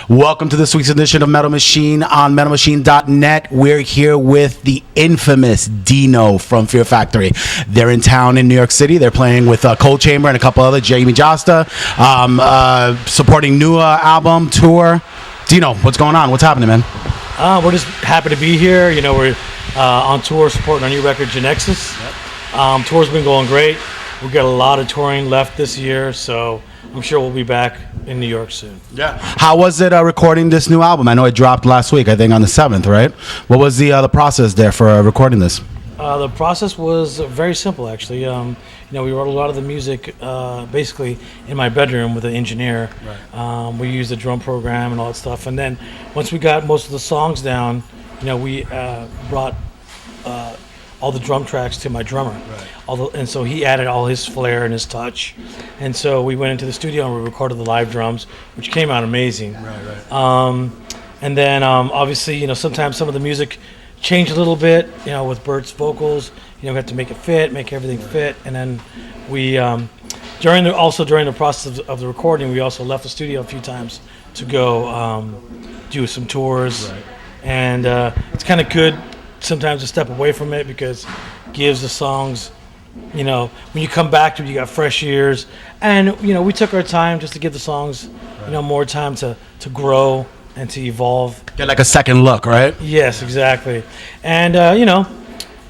Welcome to this week's edition of Metal Machine on metalmachine.net. We're here with the infamous Dino from Fear Factory. They're in town in New York City. They're playing with Cold Chamber and a couple other, Jamie Josta, supporting new album, tour. Dino, what's going on? What's happening, man? We're just happy to be here. You know, we're on tour supporting our new record, Genexus. Yep. Tour's been going great. We've got a lot of touring left this year, so I'm sure we'll be back in New York soon. Yeah. How was it recording this new album? I know it dropped last week, I think on the 7th, right? What was the process there for recording this? The process was very simple, actually. We wrote a lot of the music basically in my bedroom with an engineer. Right. We used the drum program and all that stuff. And then once we got most of the songs down, we brought all the drum tracks to my drummer. Right. And so he added all his flair and his touch. And so we went into the studio and we recorded the live drums, which came out amazing. Right. And then obviously, sometimes some of the music changed a little bit, with Bert's vocals. We had to make it fit, make everything fit. And then we, during the process of the recording, we also left the studio a few times to go do some tours. Right. And it's kind of good sometimes to step away from it because it gives the songs, when you come back to it, you got fresh ears. And, we took our time just to give the songs, more time to grow and to evolve. Get like a second look, right? Yes, exactly. And,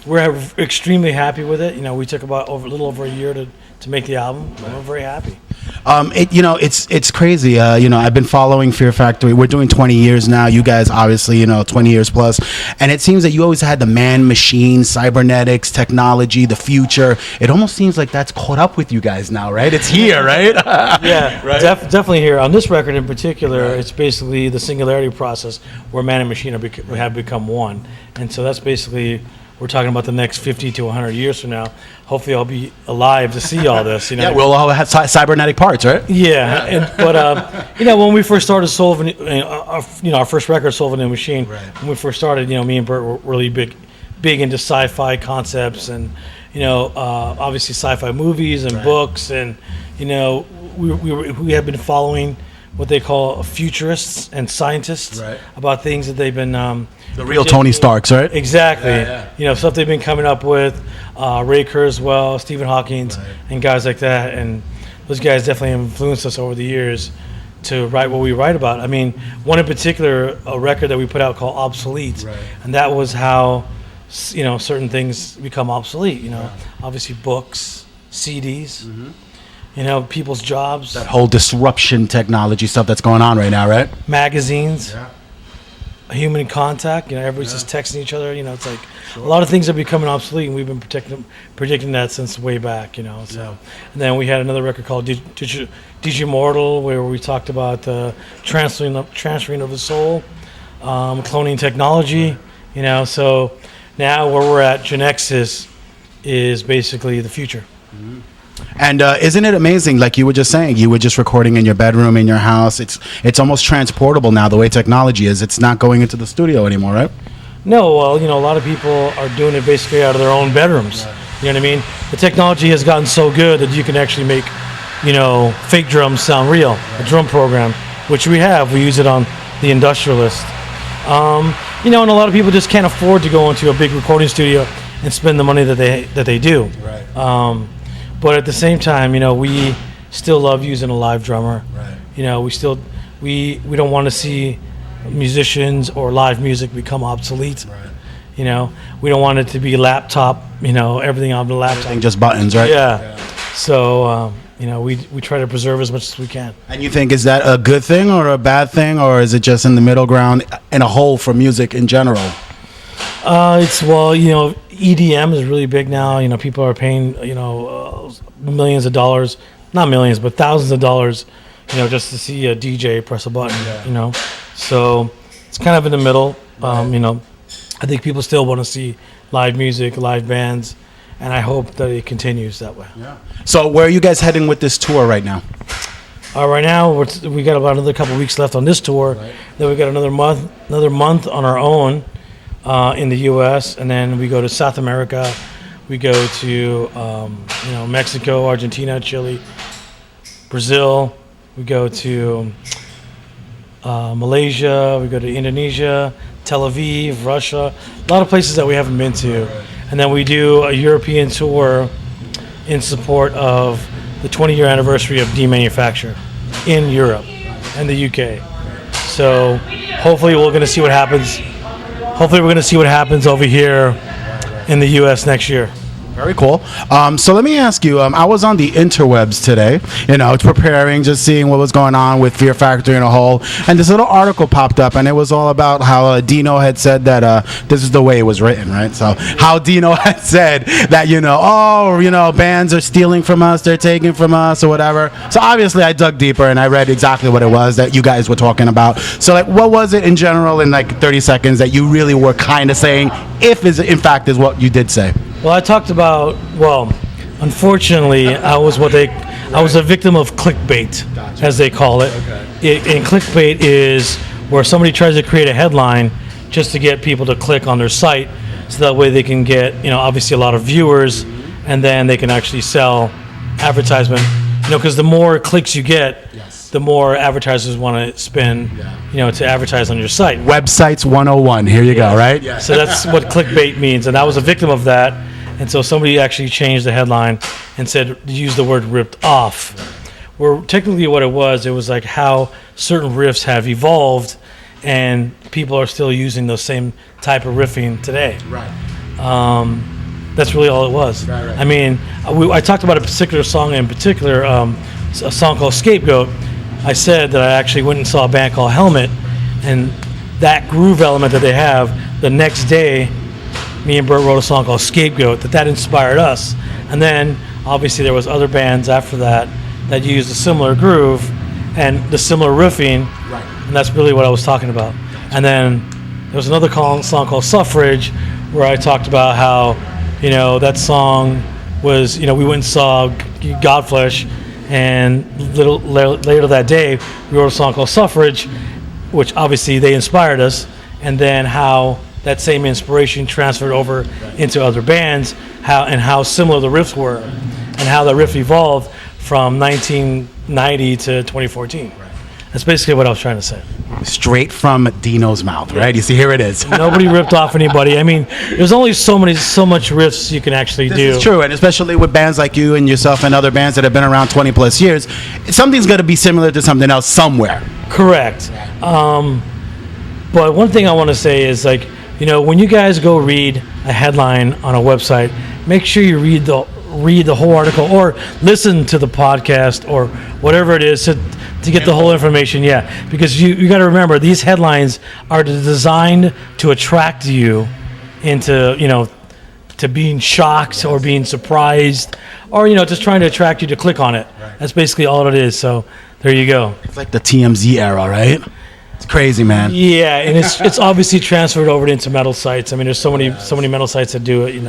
we're extremely happy with it. We took about a little over a year to make the album. Right. We're very happy. It's crazy. I've been following Fear Factory. We're doing 20 years now. You guys, obviously, 20 years plus. And it seems that you always had the man-machine, cybernetics, technology, the future. It almost seems like that's caught up with you guys now, right? It's here, right? Yeah, right? Definitely here. On this record in particular, right. It's basically the singularity process where man and machine have become one. And so that's basically... We're talking about the next 50 to 100 years from now. Hopefully, I'll be alive to see all this. Yeah, we'll all have cybernetic parts, right? Yeah, but when we first started Sullivan, our first record, Sullivan and Machine. Right. When we first started, me and Bert were really big into sci-fi concepts, and obviously sci-fi movies and right. books, and we have been following what they call futurists and scientists right. about things that they've been. The real Tony Starks, right? Exactly. Yeah. Stuff they've been coming up with, Ray Kurzweil, Stephen Hawking, right. and guys like that. And those guys definitely influenced us over the years to write what we write about. I mean, one in particular, a record that we put out called Obsolete, right. and that was how, certain things become obsolete. Yeah. Obviously books, CDs. Mm-hmm. People's jobs. That whole disruption technology stuff that's going on right now, right? Magazines. Yeah. Human contact, everybody's just texting each other. It's like sure. A lot of things are becoming obsolete, and we've been predicting that since way back. So, yeah. And then we had another record called Digimortal, where we talked about the transferring of the soul, cloning technology. Right. So now where we're at, Genexus is basically the future. Mm-hmm. And isn't it amazing, like you were just saying, you were just recording in your bedroom, in your house. It's almost transportable now, the way technology is. It's not going into the studio anymore, right? No, well, a lot of people are doing it basically out of their own bedrooms. Right. You know what I mean? The technology has gotten so good that you can actually make, fake drums sound real. Right. A drum program, which we have. We use it on The Industrialist. And a lot of people just can't afford to go into a big recording studio and spend the money that they do. Right. But at the same time, we still love using a live drummer. Right. We don't want to see musicians or live music become obsolete. Right. We don't want it to be laptop, everything on the laptop. Everything just buttons, right? Yeah. So, we try to preserve as much as we can. And you think, is that a good thing or a bad thing, or is it just in the middle ground in a whole for music in general? EDM is really big now. People are paying, millions of dollars, not millions, but thousands of dollars, just to see a DJ press a button, yeah. So it's kind of in the middle. Right. I think people still want to see live music, live bands, and I hope that it continues that way. Yeah. So where are you guys heading with this tour right now? Right now, we got about another couple of weeks left on this tour. Right. Then we got another month on our own. In the U.S., and then we go to South America. We go to Mexico, Argentina, Chile, Brazil. We go to Malaysia, we go to Indonesia, Tel Aviv, Russia, a lot of places that we haven't been to. And then we do a European tour in support of the 20-year anniversary of Demanufacture in Europe and the UK. So hopefully we're going to see what happens. Hopefully we're going to see what happens over here in the US next year. Very cool. So let me ask you, I was on the interwebs today, preparing, just seeing what was going on with Fear Factory in a whole, and this little article popped up, and it was all about how Dino had said that this is the way it was written, right? So how Dino had said that, bands are stealing from us, they're taking from us, or whatever. So obviously I dug deeper, and I read exactly what it was that you guys were talking about. So, what was it in general in 30 seconds that you really were kind of saying, if in fact is what you did say? Well, I talked about, unfortunately, I was a victim of clickbait, as they call it. And clickbait is where somebody tries to create a headline just to get people to click on their site, so that way they can get, obviously a lot of viewers, and then they can actually sell advertisement. Because the more clicks you get, the more advertisers want to spend, to advertise on your site. Websites 101. Here you go, right? Yeah. So that's what clickbait means, and I was a victim of that. And so somebody actually changed the headline and said, use the word ripped off. Where technically what it was like how certain riffs have evolved, and people are still using those same type of riffing today. Right. That's really all it was. Right. I mean, I talked about a particular song in particular, a song called Scapegoat. I said that I actually went and saw a band called Helmet, and that groove element that they have, the next day, me and Bert wrote a song called Scapegoat that inspired us. And then obviously there was other bands after that used a similar groove and the similar riffing. Right. And that's really what I was talking about. And then there was another song called Suffrage, where I talked about how, that song was, we went and saw Godflesh, and later that day we wrote a song called Suffrage, which obviously they inspired us, and then how that same inspiration transferred over into other bands, how similar the riffs were, and how the riff evolved from 1990 to 2014. Right. That's basically what I was trying to say. Straight from Dino's mouth, right? You see, here it is. Nobody ripped off anybody. I mean, there's only so much riffs you can actually do. This is true, and especially with bands like you and yourself and other bands that have been around 20 plus years, something's going to be similar to something else somewhere. Correct. But one thing I want to say is, when you guys go read a headline on a website, make sure you read the whole article, or listen to the podcast, or whatever it is to get the whole information. Yeah, because you got to remember, these headlines are designed to attract you into to being shocked or being surprised, or just trying to attract you to click on it. Right. That's basically all it is. So there you go. It's like the TMZ era, right? It's crazy, man. Yeah, and it's obviously transferred over into metal sites. I mean, there's so many metal sites that do it,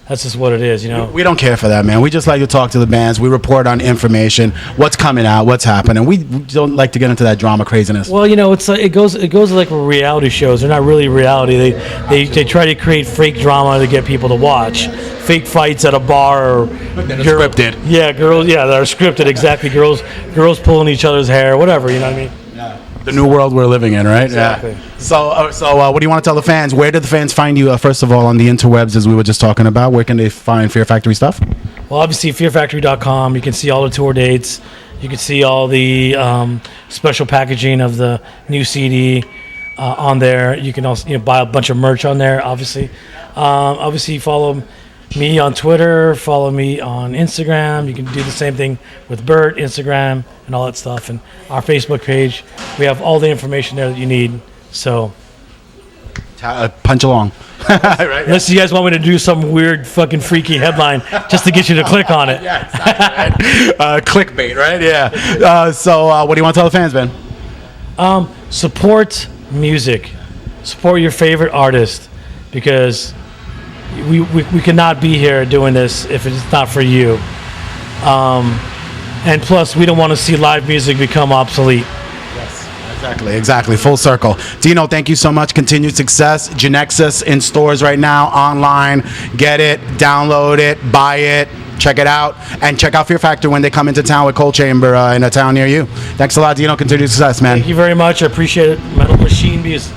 that's just what it is, We don't care for that, man. We just like to talk to the bands. We report on information, what's coming out, what's happening. We don't like to get into that drama craziness. Well, it's like, it goes like reality shows. They're not really reality. They try to create fake drama to get people to watch. Fake fights at a bar, or scripted. Yeah, girls. Yeah, that are scripted. Exactly. Girls pulling each other's hair, whatever. You know what I mean? Yeah. The new world we're living in, right? Exactly. Yeah. So what do you want to tell the fans? Where did the fans find you, first of all, on the interwebs, as we were just talking about? Where can they find Fear Factory stuff? Well, obviously, fearfactory.com. You can see all the tour dates. You can see all the special packaging of the new CD on there. You can also buy a bunch of merch on there, obviously. Obviously, follow me on Twitter, follow me on Instagram. You can do the same thing with Bert, Instagram, and all that stuff. And our Facebook page, we have all the information there that you need. So punch along. Right, unless you guys want me to do some weird fucking freaky headline just to get you to click on it. Yeah, exactly, right. Clickbait, right? Yeah. So what do you want to tell the fans, Ben? Support music. Support your favorite artist, because we cannot be here doing this if it's not for you. And plus, we don't want to see live music become obsolete. Yes, exactly. Full circle. Dino, thank you so much. Continued success. Genexus in stores right now, online. Get it, download it, buy it. check it out, and check out Fear Factory when they come into town with Cold Chamber in a town near you. Thanks a lot, Dino. Continued success, man. Thank you very much. I appreciate it. Metal Machine is